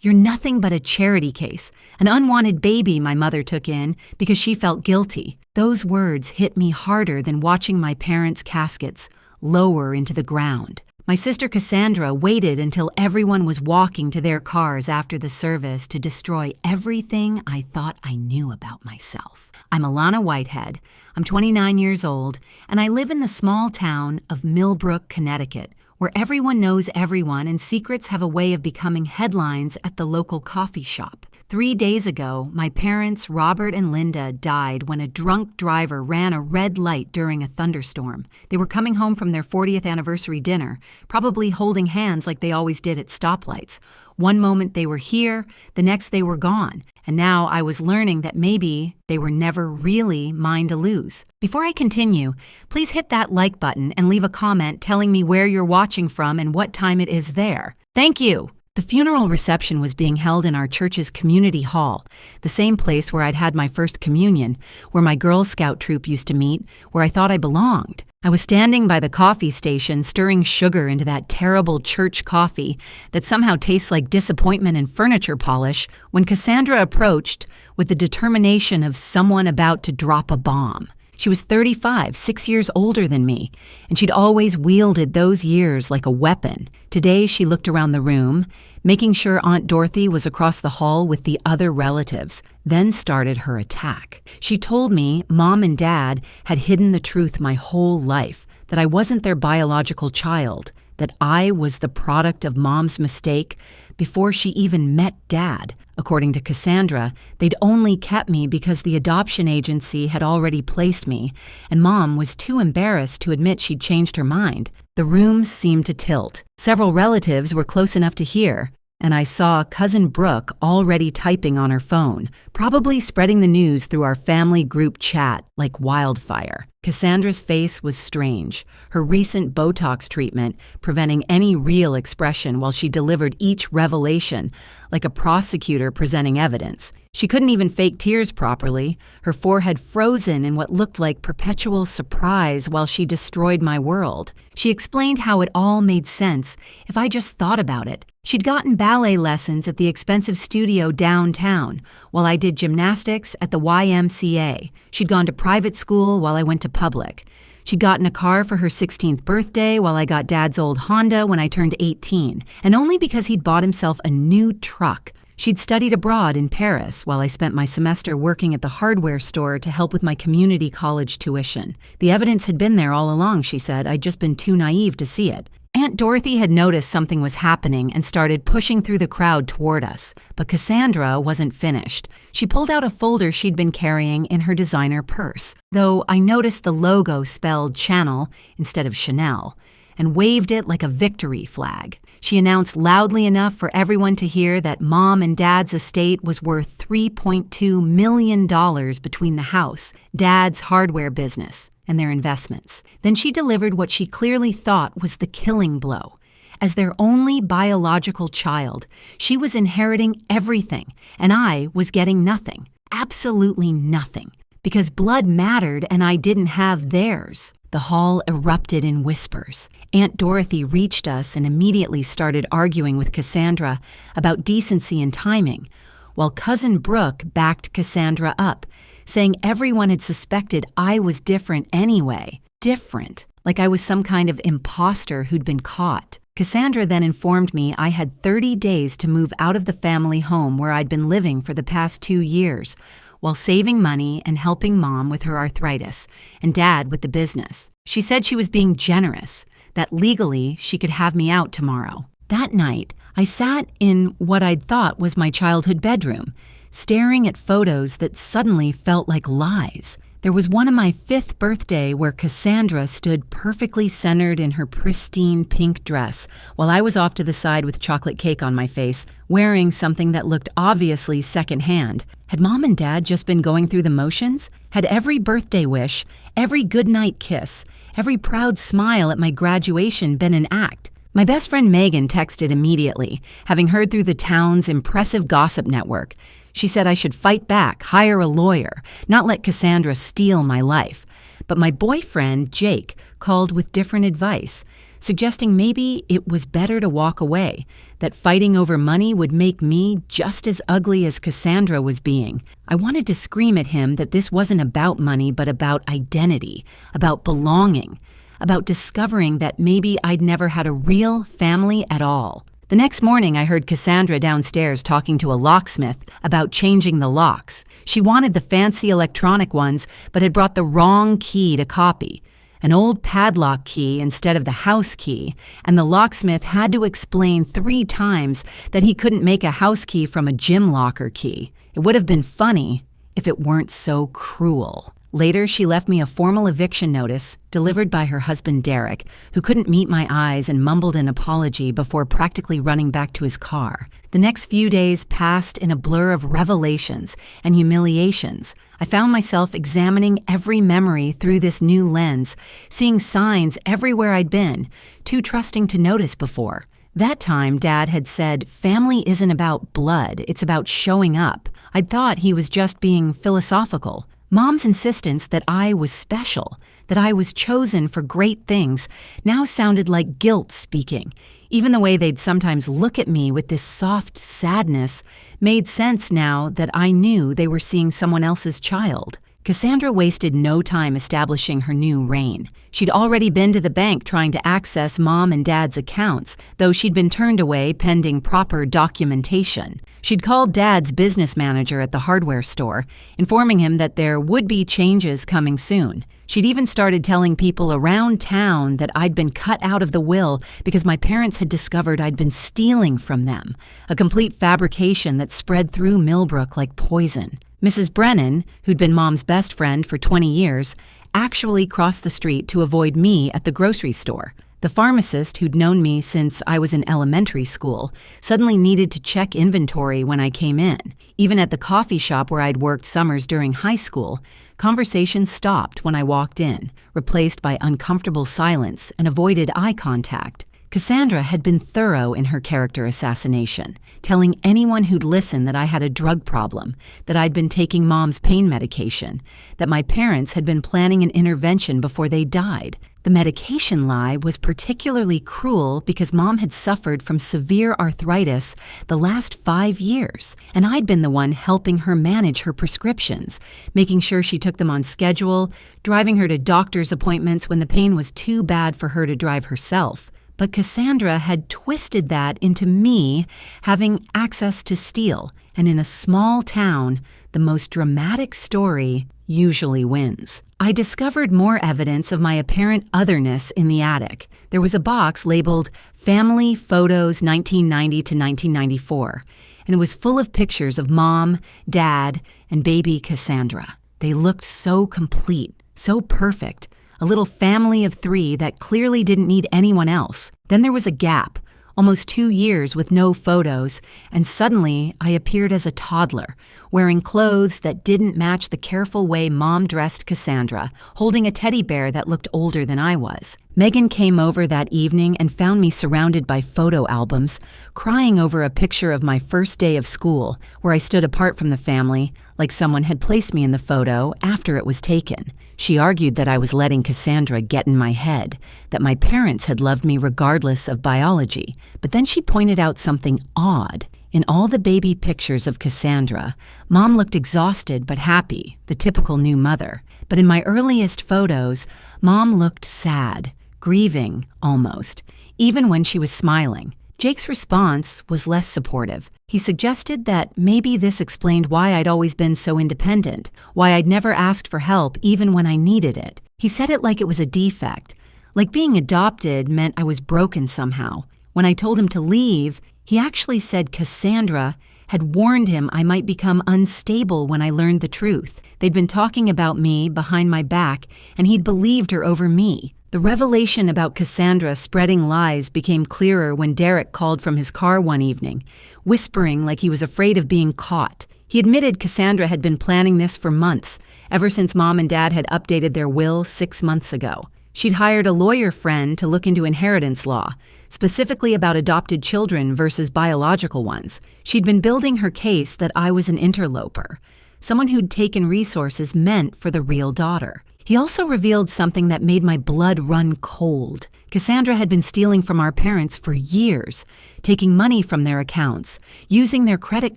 "You're nothing but a charity case, an unwanted baby my mother took in because she felt guilty." Those words hit me harder than watching my parents' caskets lower into the ground. My sister Cassandra waited until everyone was walking to their cars after the service to destroy everything I thought I knew about myself. I'm Alana Whitehead. I'm 29 years old, and I live in the small town of Millbrook, Connecticut, where everyone knows everyone and secrets have a way of becoming headlines at the local coffee shop. 3 days ago, my parents, Robert and Linda, died when a drunk driver ran a red light during a thunderstorm. They were coming home from their 40th anniversary dinner, probably holding hands like they always did at stoplights. One moment they were here, the next they were gone, and now I was learning that maybe they were never really mine to lose. Before I continue, please hit that like button and leave a comment telling me where you're watching from and what time it is there. Thank you! The funeral reception was being held in our church's community hall, the same place where I'd had my first communion, where my Girl Scout troop used to meet, where I thought I belonged. I was standing by the coffee station stirring sugar into that terrible church coffee that somehow tastes like disappointment and furniture polish when Cassandra approached with the determination of someone about to drop a bomb. She was 35, 6 years older than me, and she'd always wielded those years like a weapon. Today, she looked around the room, making sure Aunt Dorothy was across the hall with the other relatives, then started her attack. She told me Mom and Dad had hidden the truth my whole life, that I wasn't their biological child, that I was the product of Mom's mistake before she even met Dad. According to Cassandra, they'd only kept me because the adoption agency had already placed me, and Mom was too embarrassed to admit she'd changed her mind. The room seemed to tilt. Several relatives were close enough to hear, and I saw Cousin Brooke already typing on her phone, probably spreading the news through our family group chat like wildfire. Cassandra's face was strange, her recent Botox treatment preventing any real expression while she delivered each revelation like a prosecutor presenting evidence. She couldn't even fake tears properly, her forehead frozen in what looked like perpetual surprise while she destroyed my world. She explained how it all made sense if I just thought about it. She'd gotten ballet lessons at the expensive studio downtown, while I did gymnastics at the YMCA. She'd gone to private school while I went to public. She'd gotten a car for her 16th birthday while I got Dad's old Honda when I turned 18, and only because he'd bought himself a new truck. She'd studied abroad in Paris while I spent my semester working at the hardware store to help with my community college tuition. The evidence had been there all along, she said. I'd just been too naive to see it. Aunt Dorothy had noticed something was happening and started pushing through the crowd toward us, but Cassandra wasn't finished. She pulled out a folder she'd been carrying in her designer purse, though I noticed the logo spelled Channel instead of Chanel, and waved it like a victory flag. She announced loudly enough for everyone to hear that Mom and Dad's estate was worth $3.2 million between the house, Dad's hardware business, and their investments. Then she delivered what she clearly thought was the killing blow. As their only biological child, she was inheriting everything, and I was getting nothing. Absolutely nothing. Because blood mattered and I didn't have theirs. The hall erupted in whispers. Aunt Dorothy reached us and immediately started arguing with Cassandra about decency and timing, while Cousin Brooke backed Cassandra up, saying everyone had suspected I was different anyway. Different, like I was some kind of imposter who'd been caught. Cassandra then informed me I had 30 days to move out of the family home where I'd been living for the past 2 years, while saving money and helping Mom with her arthritis, and Dad with the business. She said she was being generous, that legally she could have me out tomorrow. That night, I sat in what I'd thought was my childhood bedroom, staring at photos that suddenly felt like lies. There was one on my 5th birthday where Cassandra stood perfectly centered in her pristine pink dress, while I was off to the side with chocolate cake on my face, wearing something that looked obviously secondhand. Had Mom and Dad just been going through the motions? Had every birthday wish, every goodnight kiss, every proud smile at my graduation been an act? My best friend Megan texted immediately, having heard through the town's impressive gossip network. She said I should fight back, hire a lawyer, not let Cassandra steal my life. But my boyfriend, Jake, called with different advice, suggesting maybe it was better to walk away, that fighting over money would make me just as ugly as Cassandra was being. I wanted to scream at him that this wasn't about money, but about identity, about belonging, about discovering that maybe I'd never had a real family at all. The next morning, I heard Cassandra downstairs talking to a locksmith about changing the locks. She wanted the fancy electronic ones, but had brought the wrong key to copy, an old padlock key instead of the house key, and the locksmith had to explain 3 times that he couldn't make a house key from a gym locker key. It would have been funny if it weren't so cruel. Later, she left me a formal eviction notice delivered by her husband Derek, who couldn't meet my eyes and mumbled an apology before practically running back to his car. The next few days passed in a blur of revelations and humiliations. I found myself examining every memory through this new lens, seeing signs everywhere I'd been, too trusting to notice before. That time, Dad had said, family isn't about blood, it's about showing up. I'd thought he was just being philosophical. Mom's insistence that I was special, that I was chosen for great things, now sounded like guilt speaking. Even the way they'd sometimes look at me with this soft sadness made sense now that I knew they were seeing someone else's child. Cassandra wasted no time establishing her new reign. She'd already been to the bank trying to access Mom and Dad's accounts, though she'd been turned away pending proper documentation. She'd called Dad's business manager at the hardware store, informing him that there would be changes coming soon. She'd even started telling people around town that I'd been cut out of the will because my parents had discovered I'd been stealing from them, a complete fabrication that spread through Millbrook like poison. Mrs. Brennan, who'd been Mom's best friend for 20 years, actually crossed the street to avoid me at the grocery store. The pharmacist, who'd known me since I was in elementary school, suddenly needed to check inventory when I came in. Even at the coffee shop where I'd worked summers during high school, conversation stopped when I walked in, replaced by uncomfortable silence and avoided eye contact. Cassandra had been thorough in her character assassination, telling anyone who'd listen that I had a drug problem, that I'd been taking Mom's pain medication, that my parents had been planning an intervention before they died. The medication lie was particularly cruel because Mom had suffered from severe arthritis the last 5 years, and I'd been the one helping her manage her prescriptions, making sure she took them on schedule, driving her to doctor's appointments when the pain was too bad for her to drive herself. But Cassandra had twisted that into me having access to steal, and in a small town, the most dramatic story usually wins. I discovered more evidence of my apparent otherness in the attic. There was a box labeled Family Photos 1990 to 1994, and it was full of pictures of Mom, Dad, and baby Cassandra. They looked so complete, so perfect. A little family of 3 that clearly didn't need anyone else. Then there was a gap, almost 2 years with no photos, and suddenly I appeared as a toddler, wearing clothes that didn't match the careful way Mom dressed Cassandra, holding a teddy bear that looked older than I was. Megan came over that evening and found me surrounded by photo albums, crying over a picture of my first day of school, where I stood apart from the family, like someone had placed me in the photo after it was taken. She argued that I was letting Cassandra get in my head, that my parents had loved me regardless of biology. But then she pointed out something odd. In all the baby pictures of Cassandra, Mom looked exhausted but happy, the typical new mother. But in my earliest photos, Mom looked sad, grieving almost, even when she was smiling. Jake's response was less supportive. He suggested that maybe this explained why I'd always been so independent, why I'd never asked for help even when I needed it. He said it like it was a defect, like being adopted meant I was broken somehow. When I told him to leave, he actually said Cassandra had warned him I might become unstable when I learned the truth. They'd been talking about me behind my back, and he'd believed her over me. The revelation about Cassandra spreading lies became clearer when Derek called from his car one evening, whispering like he was afraid of being caught. He admitted Cassandra had been planning this for months, ever since Mom and Dad had updated their will 6 months ago. She'd hired a lawyer friend to look into inheritance law, specifically about adopted children versus biological ones. She'd been building her case that I was an interloper, someone who'd taken resources meant for the real daughter. He also revealed something that made my blood run cold. Cassandra had been stealing from our parents for years, taking money from their accounts, using their credit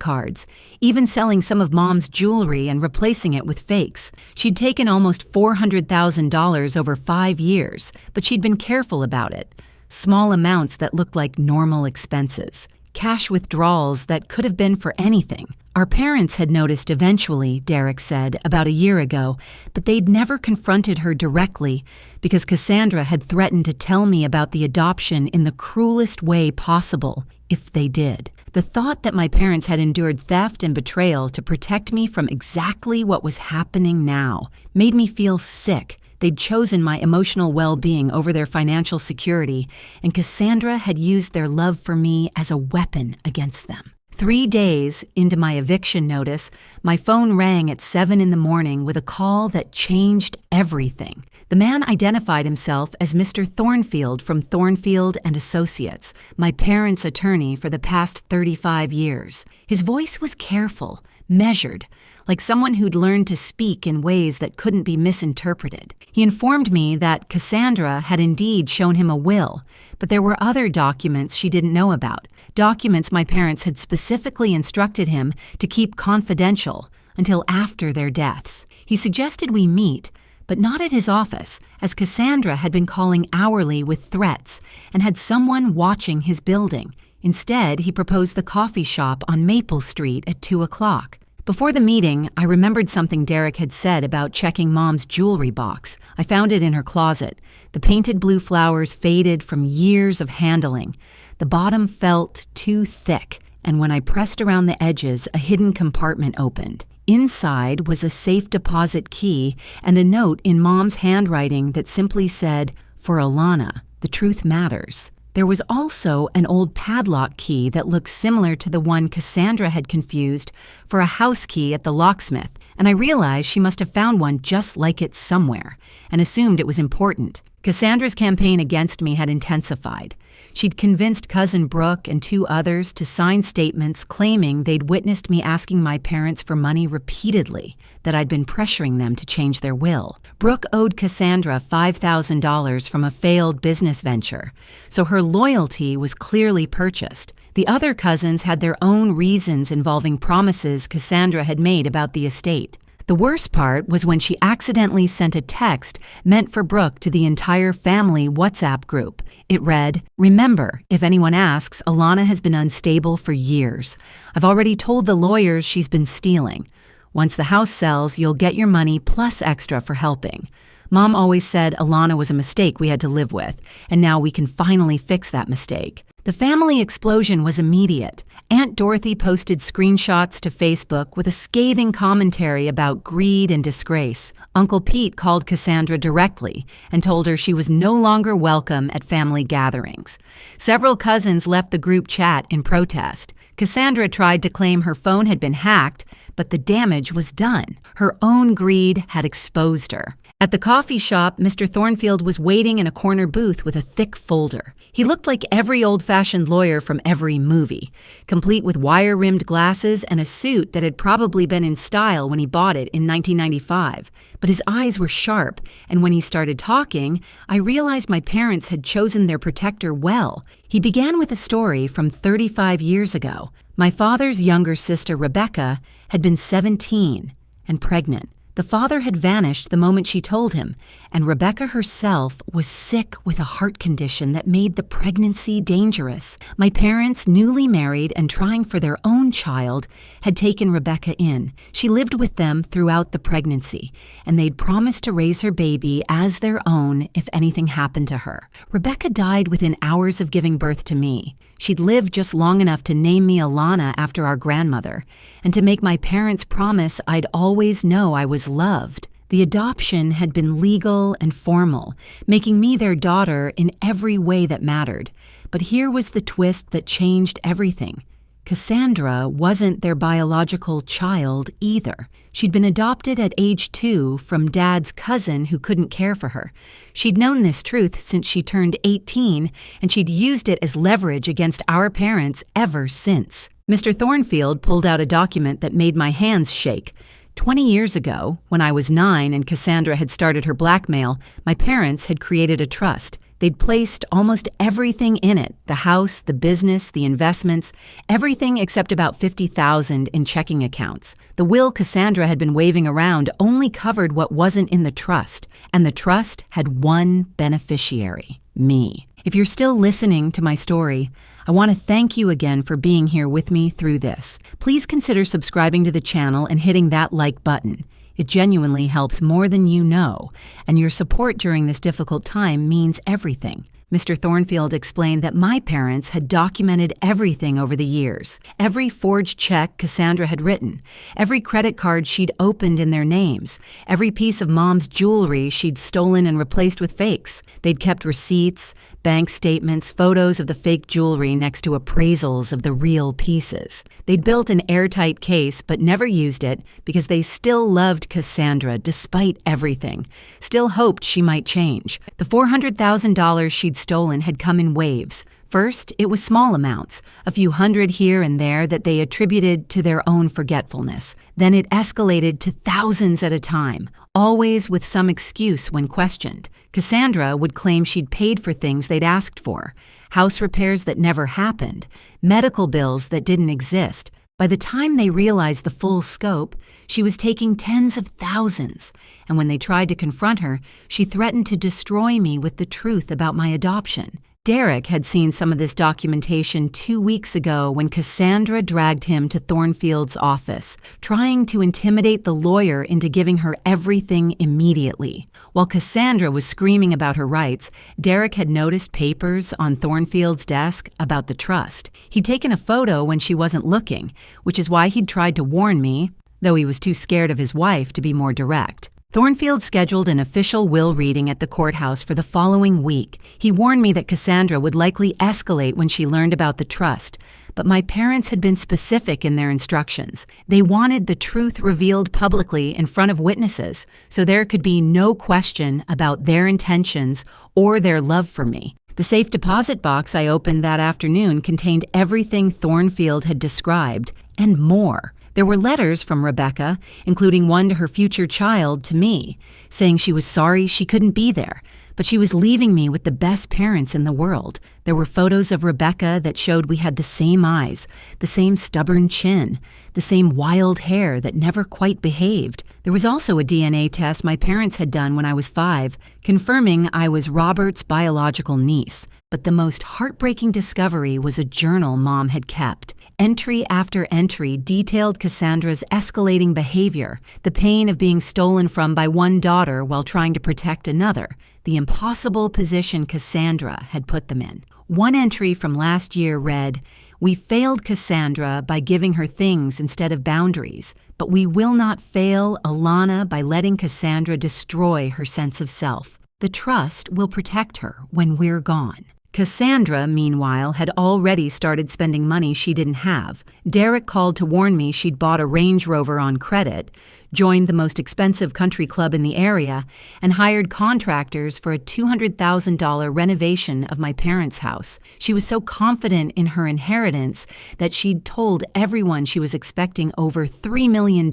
cards, even selling some of Mom's jewelry and replacing it with fakes. She'd taken almost $400,000 over 5 years, but she'd been careful about it. Small amounts that looked like normal expenses. Cash withdrawals that could have been for anything. Our parents had noticed eventually, Derek said, about a year ago, but they'd never confronted her directly because Cassandra had threatened to tell me about the adoption in the cruelest way possible, if they did. The thought that my parents had endured theft and betrayal to protect me from exactly what was happening now made me feel sick. They'd chosen my emotional well-being over their financial security, and Cassandra had used their love for me as a weapon against them. 3 days into my eviction notice, my phone rang at 7 in the morning with a call that changed everything. The man identified himself as Mr. Thornfield from Thornfield and Associates, my parents' attorney for the past 35 years. His voice was careful, measured, like someone who'd learned to speak in ways that couldn't be misinterpreted. He informed me that Cassandra had indeed shown him a will, but there were other documents she didn't know about, documents my parents had specifically instructed him to keep confidential until after their deaths. He suggested we meet, but not at his office, as Cassandra had been calling hourly with threats and had someone watching his building. Instead, he proposed the coffee shop on Maple Street at 2 o'clock. Before the meeting, I remembered something Derek had said about checking Mom's jewelry box. I found it in her closet. The painted blue flowers faded from years of handling. The bottom felt too thick, and when I pressed around the edges, a hidden compartment opened. Inside was a safe deposit key and a note in Mom's handwriting that simply said, "For Alana, the truth matters." There was also an old padlock key that looked similar to the one Cassandra had confused for a house key at the locksmith, and I realized she must have found one just like it somewhere, and assumed it was important. Cassandra's campaign against me had intensified. She'd convinced Cousin Brooke and 2 others to sign statements claiming they'd witnessed me asking my parents for money repeatedly, that I'd been pressuring them to change their will. Brooke owed Cassandra $5,000 from a failed business venture, so her loyalty was clearly purchased. The other cousins had their own reasons involving promises Cassandra had made about the estate. The worst part was when she accidentally sent a text meant for Brooke to the entire family WhatsApp group. It read, "Remember, if anyone asks, Alana has been unstable for years. I've already told the lawyers she's been stealing. Once the house sells, you'll get your money plus extra for helping. Mom always said Alana was a mistake we had to live with, and now we can finally fix that mistake." The family explosion was immediate. Aunt Dorothy posted screenshots to Facebook with a scathing commentary about greed and disgrace. Uncle Pete called Cassandra directly and told her she was no longer welcome at family gatherings. Several cousins left the group chat in protest. Cassandra tried to claim her phone had been hacked, but the damage was done. Her own greed had exposed her. At the coffee shop, Mr. Thornfield was waiting in a corner booth with a thick folder. He looked like every old-fashioned lawyer from every movie, complete with wire-rimmed glasses and a suit that had probably been in style when he bought it in 1995. But his eyes were sharp, and when he started talking, I realized my parents had chosen their protector well. He began with a story from 35 years ago. My father's younger sister, Rebecca, had been 17 and pregnant. The father had vanished the moment she told him, and Rebecca herself was sick with a heart condition that made the pregnancy dangerous. My parents, newly married and trying for their own child, had taken Rebecca in. She lived with them throughout the pregnancy, and they'd promised to raise her baby as their own if anything happened to her. Rebecca died within hours of giving birth to me. She'd lived just long enough to name me Alana after our grandmother, and to make my parents promise I'd always know I was loved. The adoption had been legal and formal, making me their daughter in every way that mattered. But here was the twist that changed everything. Cassandra wasn't their biological child either. She'd been adopted at age 2 from Dad's cousin who couldn't care for her. She'd known this truth since she turned 18, and she'd used it as leverage against our parents ever since. Mr. Thornfield pulled out a document that made my hands shake. 20 years ago, when I was 9 and Cassandra had started her blackmail, my parents had created a trust. They'd placed almost everything in it, the house, the business, the investments, everything except about $50,000 in checking accounts. The will Cassandra had been waving around only covered what wasn't in the trust, and the trust had one beneficiary, me. If you're still listening to my story, I want to thank you again for being here with me through this. Please consider subscribing to the channel and hitting that like button. It genuinely helps more than you know, and your support during this difficult time means everything. Mr. Thornfield explained that my parents had documented everything over the years. Every forged check Cassandra had written, every credit card she'd opened in their names, every piece of Mom's jewelry she'd stolen and replaced with fakes. They'd kept receipts, bank statements, photos of the fake jewelry next to appraisals of the real pieces. They'd built an airtight case but never used it because they still loved Cassandra despite everything, still hoped she might change. The $400,000 she'd stolen had come in waves. First, it was small amounts, a few hundred here and there that they attributed to their own forgetfulness. Then it escalated to thousands at a time, always with some excuse when questioned. Cassandra would claim she'd paid for things they'd asked for, house repairs that never happened, medical bills that didn't exist. By the time they realized the full scope, she was taking tens of thousands, and when they tried to confront her, she threatened to destroy me with the truth about my adoption. Derek had seen some of this documentation 2 weeks ago when Cassandra dragged him to Thornfield's office, trying to intimidate the lawyer into giving her everything immediately. While Cassandra was screaming about her rights, Derek had noticed papers on Thornfield's desk about the trust. He'd taken a photo when she wasn't looking, which is why he'd tried to warn me, though he was too scared of his wife to be more direct. Thornfield scheduled an official will reading at the courthouse for the following week. He warned me that Cassandra would likely escalate when she learned about the trust, but my parents had been specific in their instructions. They wanted the truth revealed publicly in front of witnesses, so there could be no question about their intentions or their love for me. The safe deposit box I opened that afternoon contained everything Thornfield had described, and more. There were letters from Rebecca, including one to her future child to me, saying she was sorry she couldn't be there, but she was leaving me with the best parents in the world. There were photos of Rebecca that showed we had the same eyes, the same stubborn chin, the same wild hair that never quite behaved. There was also a DNA test my parents had done when I was 5, confirming I was Robert's biological niece. But the most heartbreaking discovery was a journal Mom had kept. Entry after entry detailed Cassandra's escalating behavior, the pain of being stolen from by one daughter while trying to protect another, the impossible position Cassandra had put them in. One entry from last year read, "We failed Cassandra by giving her things instead of boundaries, but we will not fail Alana by letting Cassandra destroy her sense of self. The trust will protect her when we're gone." Cassandra, meanwhile, had already started spending money she didn't have. Derek called to warn me she'd bought a Range Rover on credit, joined the most expensive country club in the area, and hired contractors for a $200,000 renovation of my parents' house. She was so confident in her inheritance that she'd told everyone she was expecting over $3 million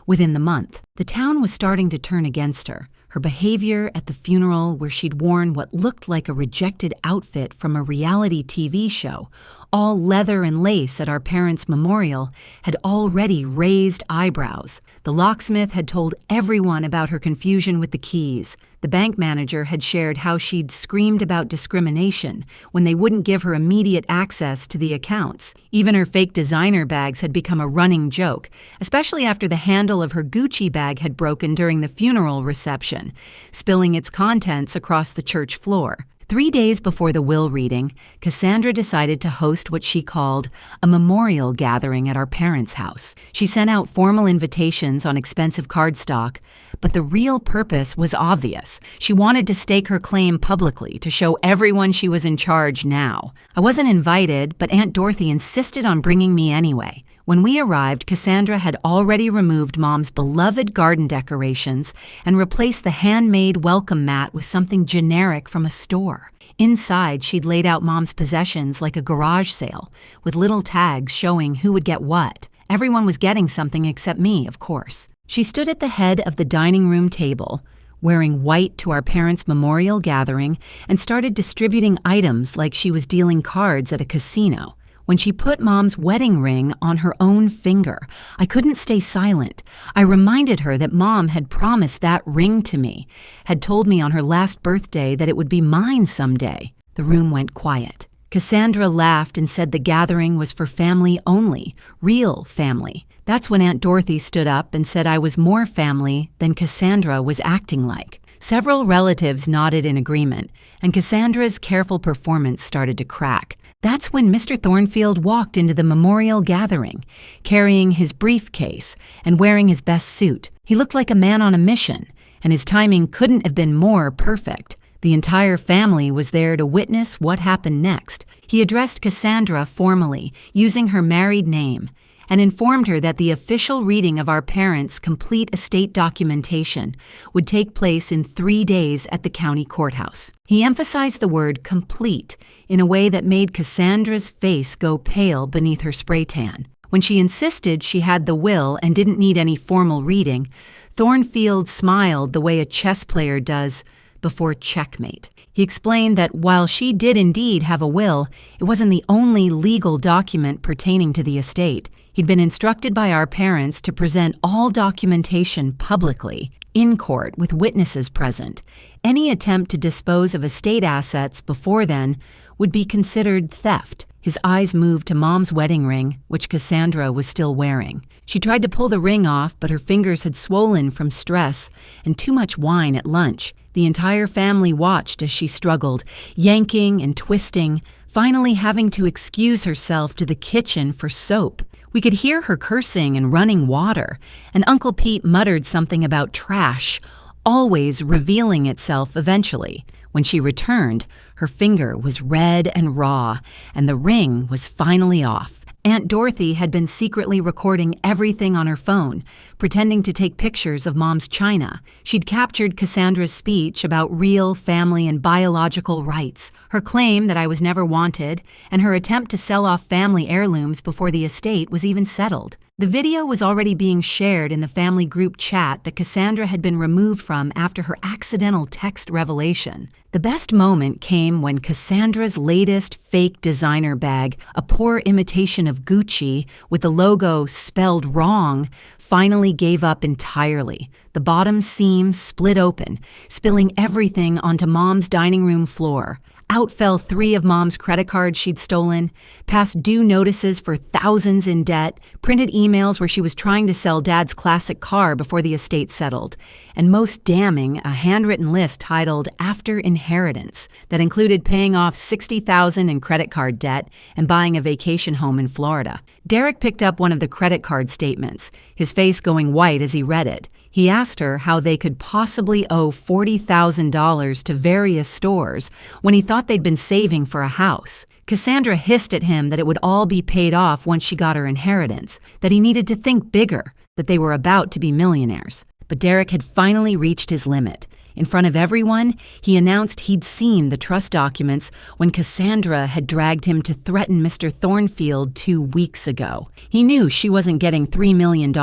within the month. The town was starting to turn against her. Her behavior at the funeral, where she'd worn what looked like a rejected outfit from a reality TV show, all leather and lace at our parents' memorial, had already raised eyebrows. The locksmith had told everyone about her confusion with the keys. The bank manager had shared how she'd screamed about discrimination when they wouldn't give her immediate access to the accounts. Even her fake designer bags had become a running joke, especially after the handle of her Gucci bag had broken during the funeral reception, spilling its contents across the church floor. 3 days before the will reading, Cassandra decided to host what she called a memorial gathering at our parents' house. She sent out formal invitations on expensive cardstock, but the real purpose was obvious. She wanted to stake her claim publicly to show everyone she was in charge now. I wasn't invited, but Aunt Dorothy insisted on bringing me anyway. When we arrived, Cassandra had already removed Mom's beloved garden decorations and replaced the handmade welcome mat with something generic from a store. Inside, she'd laid out Mom's possessions like a garage sale, with little tags showing who would get what. Everyone was getting something except me, of course. She stood at the head of the dining room table, wearing white to our parents' memorial gathering, and started distributing items like she was dealing cards at a casino. When she put Mom's wedding ring on her own finger, I couldn't stay silent. I reminded her that Mom had promised that ring to me, had told me on her last birthday that it would be mine someday. The room went quiet. Cassandra laughed and said the gathering was for family only, real family. That's when Aunt Dorothy stood up and said I was more family than Cassandra was acting like. Several relatives nodded in agreement, and Cassandra's careful performance started to crack. That's when Mr. Thornfield walked into the memorial gathering, carrying his briefcase and wearing his best suit. He looked like a man on a mission, and his timing couldn't have been more perfect. The entire family was there to witness what happened next. He addressed Cassandra formally, using her married name, and informed her that the official reading of our parents' complete estate documentation would take place in 3 days at the county courthouse. He emphasized the word complete in a way that made Cassandra's face go pale beneath her spray tan. When she insisted she had the will and didn't need any formal reading, Thornfield smiled the way a chess player does before checkmate. He explained that while she did indeed have a will, it wasn't the only legal document pertaining to the estate. He'd been instructed by our parents to present all documentation publicly, in court, with witnesses present. Any attempt to dispose of estate assets before then would be considered theft. His eyes moved to Mom's wedding ring, which Cassandra was still wearing. She tried to pull the ring off, but her fingers had swollen from stress and too much wine at lunch. The entire family watched as she struggled, yanking and twisting, finally having to excuse herself to the kitchen for soap. We could hear her cursing and running water, and Uncle Pete muttered something about trash, always revealing itself eventually. When she returned, her finger was red and raw, and the ring was finally off. Aunt Dorothy had been secretly recording everything on her phone, pretending to take pictures of Mom's china. She'd captured Cassandra's speech about real family and biological rights, her claim that I was never wanted, and her attempt to sell off family heirlooms before the estate was even settled. The video was already being shared in the family group chat that Cassandra had been removed from after her accidental text revelation. The best moment came when Cassandra's latest fake designer bag, a poor imitation of Gucci with the logo spelled wrong, finally gave up entirely. The bottom seam split open, spilling everything onto Mom's dining room floor. Out fell 3 of Mom's credit cards she'd stolen, past due notices for thousands in debt, printed emails where she was trying to sell Dad's classic car before the estate settled, and most damning, a handwritten list titled After Inheritance that included paying off $60,000 in credit card debt and buying a vacation home in Florida. Derek picked up one of the credit card statements, his face going white as he read it. He asked her how they could possibly owe $40,000 to various stores when he thought they'd been saving for a house. Cassandra hissed at him that it would all be paid off once she got her inheritance, that he needed to think bigger, that they were about to be millionaires. But Derek had finally reached his limit. In front of everyone, he announced he'd seen the trust documents when Cassandra had dragged him to threaten Mr. Thornfield 2 weeks ago. He knew she wasn't getting $3 million.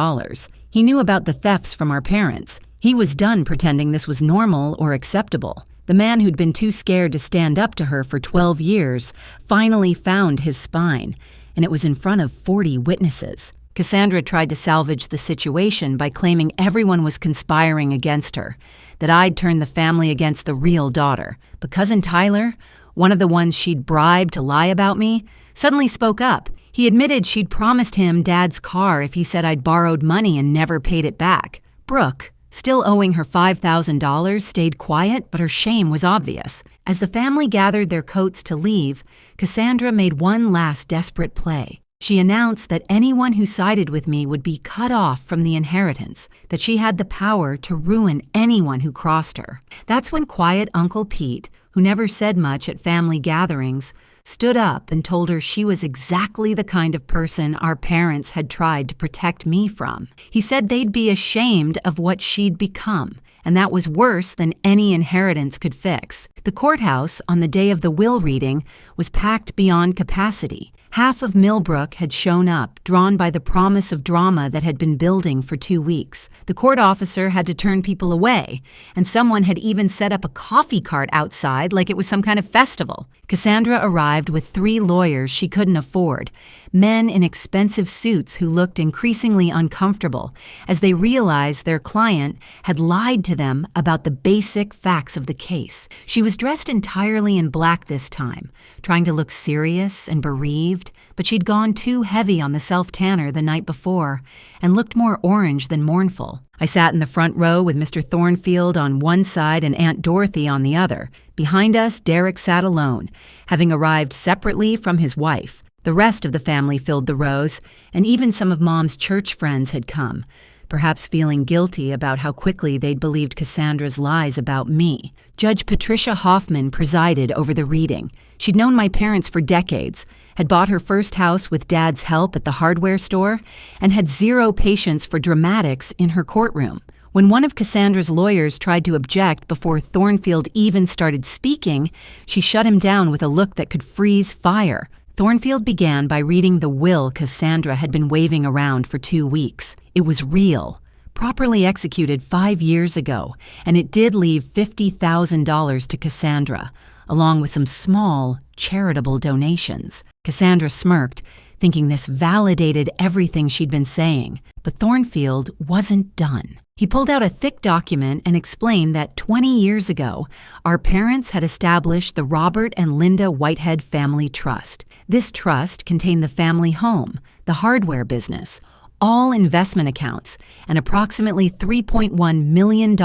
He knew about the thefts from our parents. He was done pretending this was normal or acceptable. The man who'd been too scared to stand up to her for 12 years finally found his spine, and it was in front of 40 witnesses. Cassandra tried to salvage the situation by claiming everyone was conspiring against her, that I'd turned the family against the real daughter. But Cousin Tyler, one of the ones she'd bribed to lie about me, suddenly spoke up. He admitted she'd promised him Dad's car if he said I'd borrowed money and never paid it back. Brooke, still owing her $5,000, stayed quiet, but her shame was obvious. As the family gathered their coats to leave, Cassandra made one last desperate play. She announced that anyone who sided with me would be cut off from the inheritance, that she had the power to ruin anyone who crossed her. That's when quiet Uncle Pete, who never said much at family gatherings, stood up and told her she was exactly the kind of person our parents had tried to protect me from. He said they'd be ashamed of what she'd become, and that was worse than any inheritance could fix. The courthouse, on the day of the will reading, was packed beyond capacity. Half of Millbrook had shown up, drawn by the promise of drama that had been building for 2 weeks. The court officer had to turn people away, and someone had even set up a coffee cart outside like it was some kind of festival. Cassandra arrived with 3 lawyers she couldn't afford, men in expensive suits who looked increasingly uncomfortable as they realized their client had lied to them about the basic facts of the case. She was dressed entirely in black this time, trying to look serious and bereaved, but she'd gone too heavy on the self-tanner the night before and looked more orange than mournful. I sat in the front row with Mr. Thornfield on one side and Aunt Dorothy on the other. Behind us, Derek sat alone, having arrived separately from his wife. The rest of the family filled the rows, and even some of Mom's church friends had come, perhaps feeling guilty about how quickly they'd believed Cassandra's lies about me. Judge Patricia Hoffman presided over the reading. She'd known my parents for decades, had bought her first house with Dad's help at the hardware store, and had zero patience for dramatics in her courtroom. When one of Cassandra's lawyers tried to object before Thornfield even started speaking, she shut him down with a look that could freeze fire. Thornfield began by reading the will Cassandra had been waving around for 2 weeks. It was real, properly executed 5 years ago, and it did leave $50,000 to Cassandra, along with some small, charitable donations. Cassandra smirked, thinking this validated everything she'd been saying. But Thornfield wasn't done. He pulled out a thick document and explained that 20 years ago, our parents had established the Robert and Linda Whitehead Family Trust. This trust contained the family home, the hardware business, all investment accounts, and approximately $3.1 million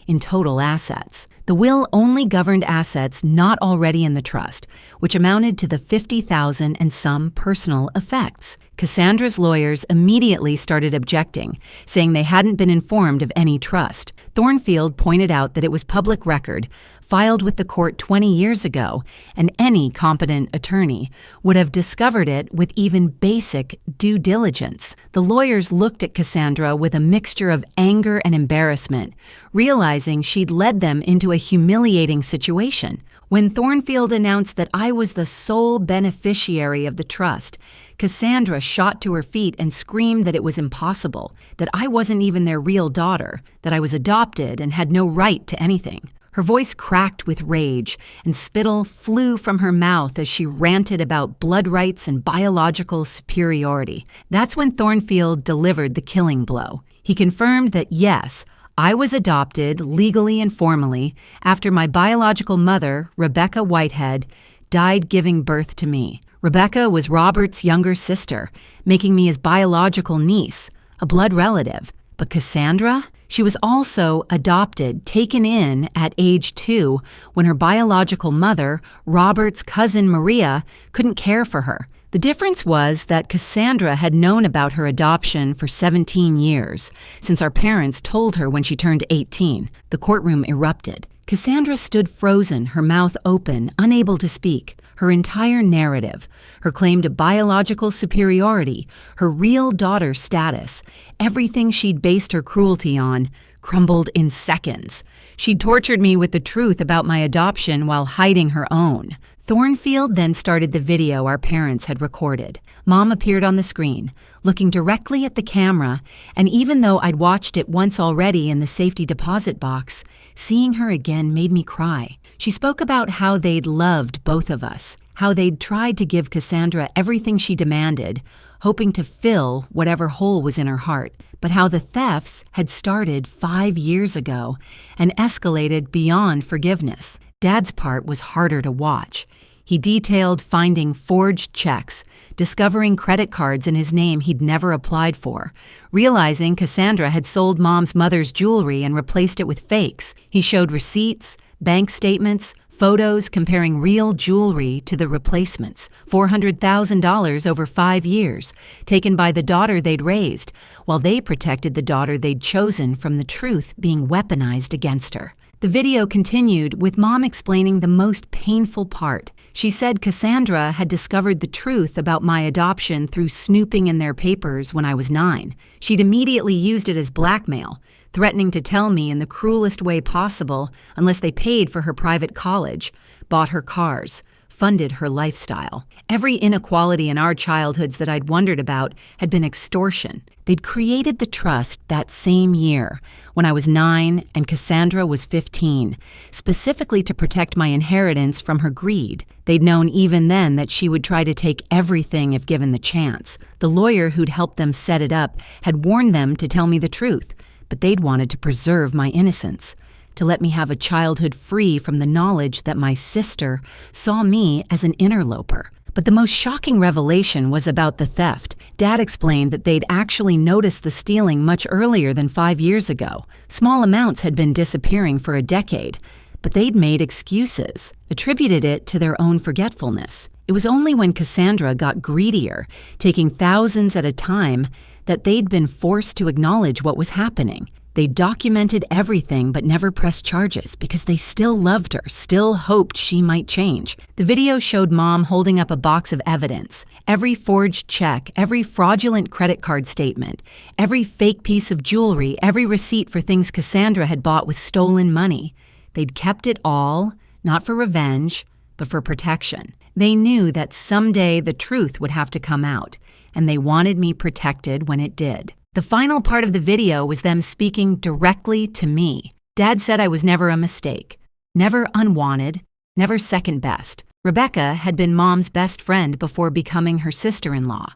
in total assets. The will only governed assets not already in the trust, which amounted to the $50,000 and some personal effects. Cassandra's lawyers immediately started objecting, saying they hadn't been informed of any trust. Thornfield pointed out that it was public record, filed with the court 20 years ago, and any competent attorney would have discovered it with even basic due diligence. The lawyers looked at Cassandra with a mixture of anger and embarrassment, realizing she'd led them into a humiliating situation. When Thornfield announced that I was the sole beneficiary of the trust, Cassandra shot to her feet and screamed that it was impossible, that I wasn't even their real daughter, that I was adopted and had no right to anything. Her voice cracked with rage, and spittle flew from her mouth as she ranted about blood rights and biological superiority. That's when Thornfield delivered the killing blow. He confirmed that yes, I was adopted legally and formally after my biological mother, Rebecca Whitehead, died giving birth to me. Rebecca was Robert's younger sister, making me his biological niece, a blood relative. But Cassandra? She was also adopted, taken in at age 2 when her biological mother, Robert's cousin Maria, couldn't care for her. The difference was that Cassandra had known about her adoption for 17 years, since our parents told her when she turned 18. The courtroom erupted. Cassandra stood frozen, her mouth open, unable to speak. Her entire narrative, her claim to biological superiority, her real daughter status, everything she'd based her cruelty on, crumbled in seconds. She'd tortured me with the truth about my adoption while hiding her own. Thornfield then started the video our parents had recorded. Mom appeared on the screen, looking directly at the camera, and even though I'd watched it once already in the safety deposit box, seeing her again made me cry. She spoke about how they'd loved both of us, how they'd tried to give Cassandra everything she demanded, hoping to fill whatever hole was in her heart, but how the thefts had started 5 years ago and escalated beyond forgiveness. Dad's part was harder to watch. He detailed finding forged checks, discovering credit cards in his name he'd never applied for, realizing Cassandra had sold Mom's mother's jewelry and replaced it with fakes. He showed receipts, bank statements, photos comparing real jewelry to the replacements, $400,000 over 5 years, taken by the daughter they'd raised, while they protected the daughter they'd chosen from the truth being weaponized against her. The video continued with Mom explaining the most painful part. She said Cassandra had discovered the truth about my adoption through snooping in their papers when I was 9. She'd immediately used it as blackmail, threatening to tell me in the cruelest way possible unless they paid for her private college, bought her cars, funded her lifestyle. Every inequality in our childhoods that I'd wondered about had been extortion. They'd created the trust that same year, when I was 9 and Cassandra was 15, specifically to protect my inheritance from her greed. They'd known even then that she would try to take everything if given the chance. The lawyer who'd helped them set it up had warned them to tell me the truth, but they'd wanted to preserve my innocence, to let me have a childhood free from the knowledge that my sister saw me as an interloper. But the most shocking revelation was about the theft. Dad explained that they'd actually noticed the stealing much earlier than 5 years ago. Small amounts had been disappearing for a decade, but they'd made excuses, attributed it to their own forgetfulness. It was only when Cassandra got greedier, taking thousands at a time, that they'd been forced to acknowledge what was happening. They documented everything but never pressed charges because they still loved her, still hoped she might change. The video showed Mom holding up a box of evidence. Every forged check, every fraudulent credit card statement, every fake piece of jewelry, every receipt for things Cassandra had bought with stolen money. They'd kept it all, not for revenge, but for protection. They knew that someday the truth would have to come out, and they wanted me protected when it did. The final part of the video was them speaking directly to me. Dad said I was never a mistake, never unwanted, never second best. Rebecca had been Mom's best friend before becoming her sister-in-law,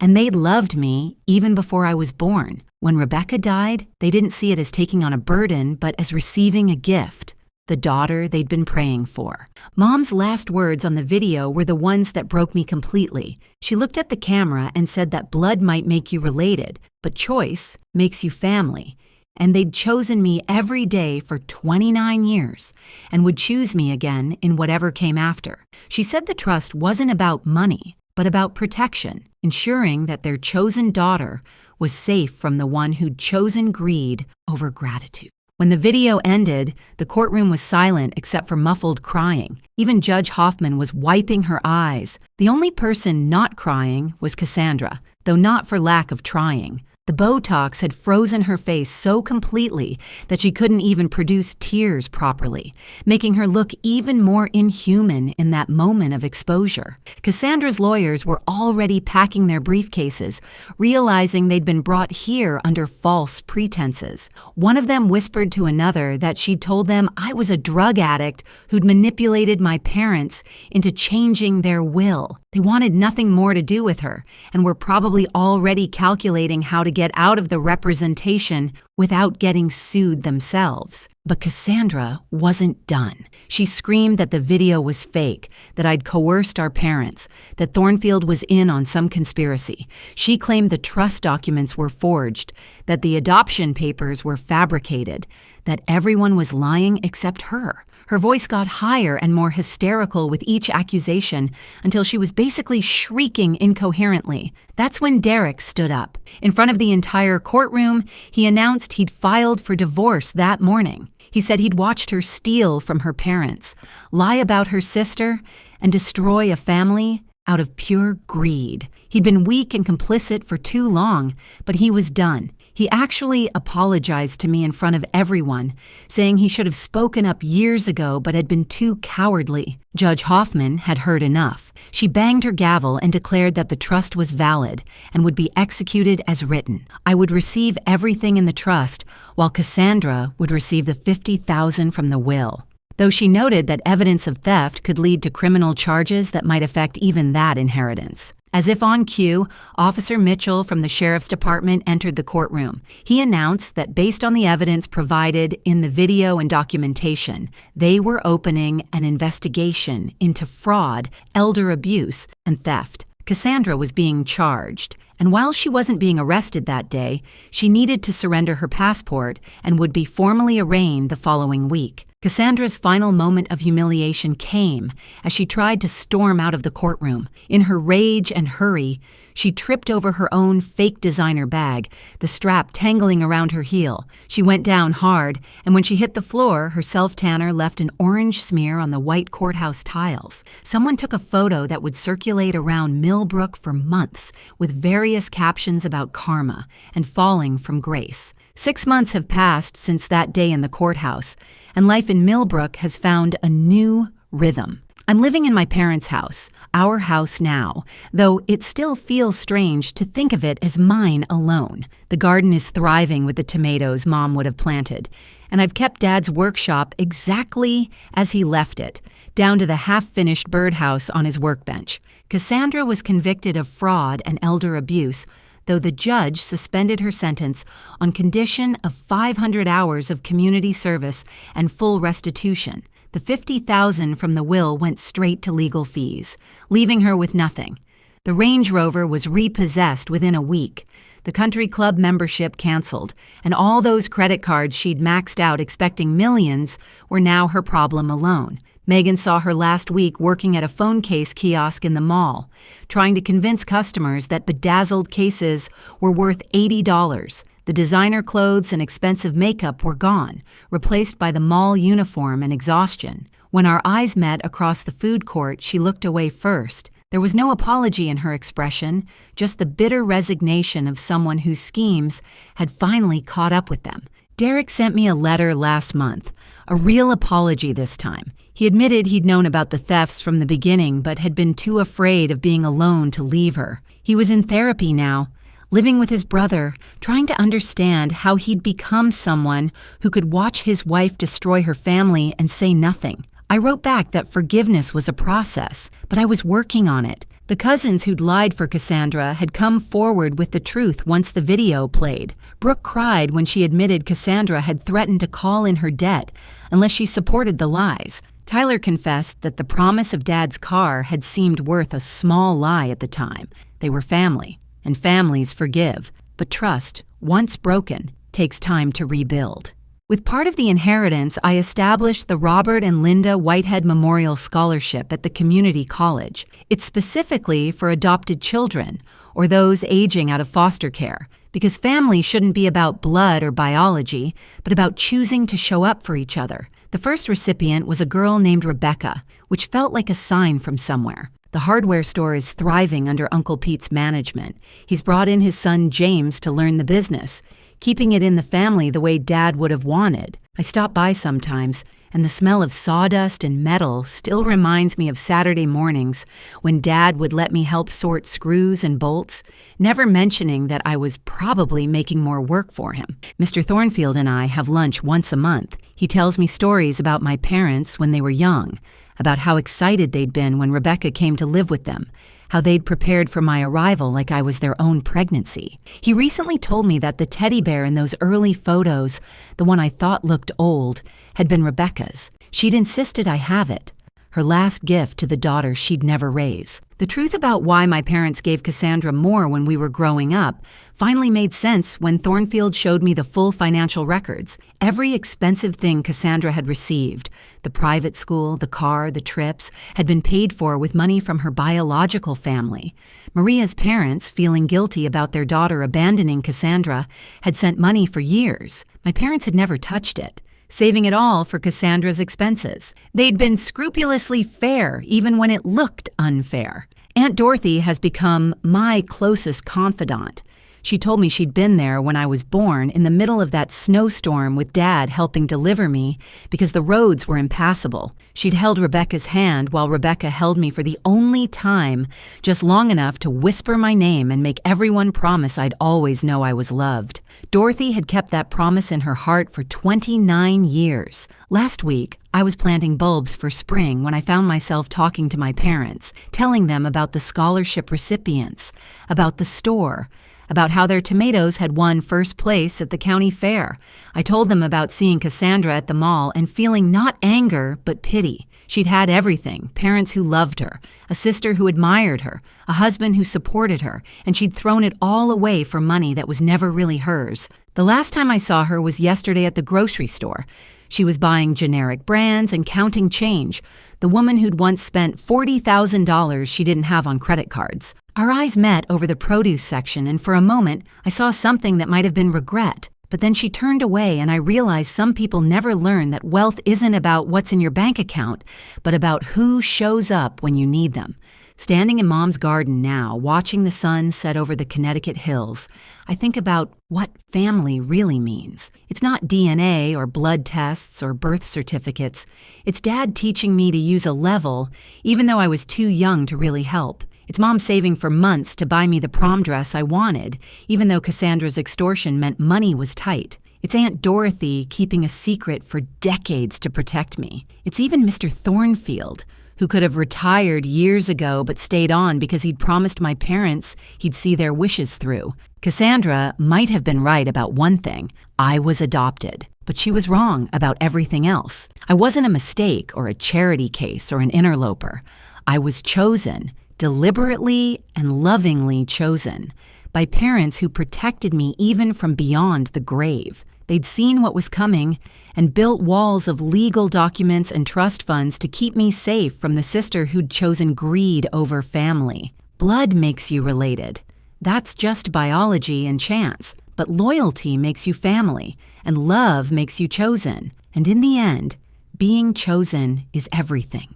and they'd loved me even before I was born. When Rebecca died, they didn't see it as taking on a burden, but as receiving a gift, the daughter they'd been praying for. Mom's last words on the video were the ones that broke me completely. She looked at the camera and said that blood might make you related, but choice makes you family. And they'd chosen me every day for 29 years and would choose me again in whatever came after. She said the trust wasn't about money, but about protection, ensuring that their chosen daughter was safe from the one who'd chosen greed over gratitude. When the video ended, the courtroom was silent except for muffled crying. Even Judge Hoffman was wiping her eyes. The only person not crying was Cassandra, though not for lack of trying. The Botox had frozen her face so completely that she couldn't even produce tears properly, making her look even more inhuman in that moment of exposure. Cassandra's lawyers were already packing their briefcases, realizing they'd been brought here under false pretenses. One of them whispered to another that she'd told them I was a drug addict who'd manipulated my parents into changing their will. They wanted nothing more to do with her and were probably already calculating how to get out of the representation without getting sued themselves. But Cassandra wasn't done. She screamed that the video was fake, that I'd coerced our parents, that Thornfield was in on some conspiracy. She claimed the trust documents were forged, that the adoption papers were fabricated, that everyone was lying except her. Her voice got higher and more hysterical with each accusation until she was basically shrieking incoherently. That's when Derek stood up. In front of the entire courtroom, he announced he'd filed for divorce that morning. He said he'd watched her steal from her parents, lie about her sister, and destroy a family out of pure greed. He'd been weak and complicit for too long, but he was done. He actually apologized to me in front of everyone, saying he should have spoken up years ago but had been too cowardly. Judge Hoffman had heard enough. She banged her gavel and declared that the trust was valid and would be executed as written. I would receive everything in the trust, while Cassandra would receive the $50,000 from the will, though she noted that evidence of theft could lead to criminal charges that might affect even that inheritance. As if on cue, Officer Mitchell from the Sheriff's Department entered the courtroom. He announced that based on the evidence provided in the video and documentation, they were opening an investigation into fraud, elder abuse, and theft. Cassandra was being charged, and while she wasn't being arrested that day, she needed to surrender her passport and would be formally arraigned the following week. Cassandra's final moment of humiliation came as she tried to storm out of the courtroom. In her rage and hurry, she tripped over her own fake designer bag, the strap tangling around her heel. She went down hard, and when she hit the floor, her self-tanner left an orange smear on the white courthouse tiles. Someone took a photo that would circulate around Millbrook for months, with various captions about karma and falling from grace. 6 months have passed since that day in the courthouse, and life in Millbrook has found a new rhythm. I'm living in my parents' house, our house now, though it still feels strange to think of it as mine alone. The garden is thriving with the tomatoes Mom would have planted, and I've kept Dad's workshop exactly as he left it, down to the half-finished birdhouse on his workbench. Cassandra was convicted of fraud and elder abuse, though the judge suspended her sentence on condition of 500 hours of community service and full restitution. The $50,000 from the will went straight to legal fees, leaving her with nothing. The Range Rover was repossessed within a week. The country club membership canceled, and all those credit cards she'd maxed out expecting millions were now her problem alone. Megan saw her last week working at a phone case kiosk in the mall, trying to convince customers that bedazzled cases were worth $80. The designer clothes and expensive makeup were gone, replaced by the mall uniform and exhaustion. When our eyes met across the food court, she looked away first. There was no apology in her expression, just the bitter resignation of someone whose schemes had finally caught up with them. Derek sent me a letter last month, a real apology this time. He admitted he'd known about the thefts from the beginning but had been too afraid of being alone to leave her. He was in therapy now, living with his brother, trying to understand how he'd become someone who could watch his wife destroy her family and say nothing. I wrote back that forgiveness was a process, but I was working on it. The cousins who'd lied for Cassandra had come forward with the truth once the video played. Brooke cried when she admitted Cassandra had threatened to call in her debt unless she supported the lies. Tyler confessed that the promise of Dad's car had seemed worth a small lie at the time. They were family, and families forgive. But trust, once broken, takes time to rebuild. With part of the inheritance, I established the Robert and Linda Whitehead Memorial Scholarship at the community college. It's specifically for adopted children or those aging out of foster care, because family shouldn't be about blood or biology, but about choosing to show up for each other. The first recipient was a girl named Rebecca, which felt like a sign from somewhere. The hardware store is thriving under Uncle Pete's management. He's brought in his son James to learn the business, keeping it in the family the way Dad would have wanted. I stop by sometimes, and the smell of sawdust and metal still reminds me of Saturday mornings when Dad would let me help sort screws and bolts, never mentioning that I was probably making more work for him. Mr. Thornfield and I have lunch once a month. He tells me stories about my parents when they were young, about how excited they'd been when Rebecca came to live with them, how they'd prepared for my arrival like I was their own pregnancy. He recently told me that the teddy bear in those early photos, the one I thought looked old, had been Rebecca's. She'd insisted I have it, her last gift to the daughter she'd never raise. The truth about why my parents gave Cassandra more when we were growing up finally made sense when Thornfield showed me the full financial records. Every expensive thing Cassandra had received, the private school, the car, the trips, had been paid for with money from her biological family. Maria's parents, feeling guilty about their daughter abandoning Cassandra, had sent money for years. My parents had never touched it, saving it all for Cassandra's expenses. They'd been scrupulously fair, even when it looked unfair. Aunt Dorothy has become my closest confidant. She told me she'd been there when I was born in the middle of that snowstorm with Dad helping deliver me because the roads were impassable. She'd held Rebecca's hand while Rebecca held me for the only time, just long enough to whisper my name and make everyone promise I'd always know I was loved. Dorothy had kept that promise in her heart for 29 years. Last week, I was planting bulbs for spring when I found myself talking to my parents, telling them about the scholarship recipients, about the store, about how their tomatoes had won first place at the county fair. I told them about seeing Cassandra at the mall and feeling not anger, but pity. She'd had everything, parents who loved her, a sister who admired her, a husband who supported her, and she'd thrown it all away for money that was never really hers. The last time I saw her was yesterday at the grocery store. She was buying generic brands and counting change, the woman who'd once spent $40,000 she didn't have on credit cards. Our eyes met over the produce section, and for a moment, I saw something that might have been regret. But then she turned away, and I realized some people never learn that wealth isn't about what's in your bank account, but about who shows up when you need them. Standing in Mom's garden now, watching the sun set over the Connecticut hills, I think about what family really means. It's not DNA or blood tests or birth certificates. It's Dad teaching me to use a level, even though I was too young to really help. It's Mom saving for months to buy me the prom dress I wanted, even though Cassandra's extortion meant money was tight. It's Aunt Dorothy keeping a secret for decades to protect me. It's even Mr. Thornfield, who could have retired years ago but stayed on because he'd promised my parents he'd see their wishes through. Cassandra might have been right about one thing. I was adopted, but she was wrong about everything else. I wasn't a mistake or a charity case or an interloper. I was chosen, deliberately and lovingly chosen, by parents who protected me even from beyond the grave. They'd seen what was coming and built walls of legal documents and trust funds to keep me safe from the sister who'd chosen greed over family. Blood makes you related. That's just biology and chance. But loyalty makes you family, and love makes you chosen. And in the end, being chosen is everything.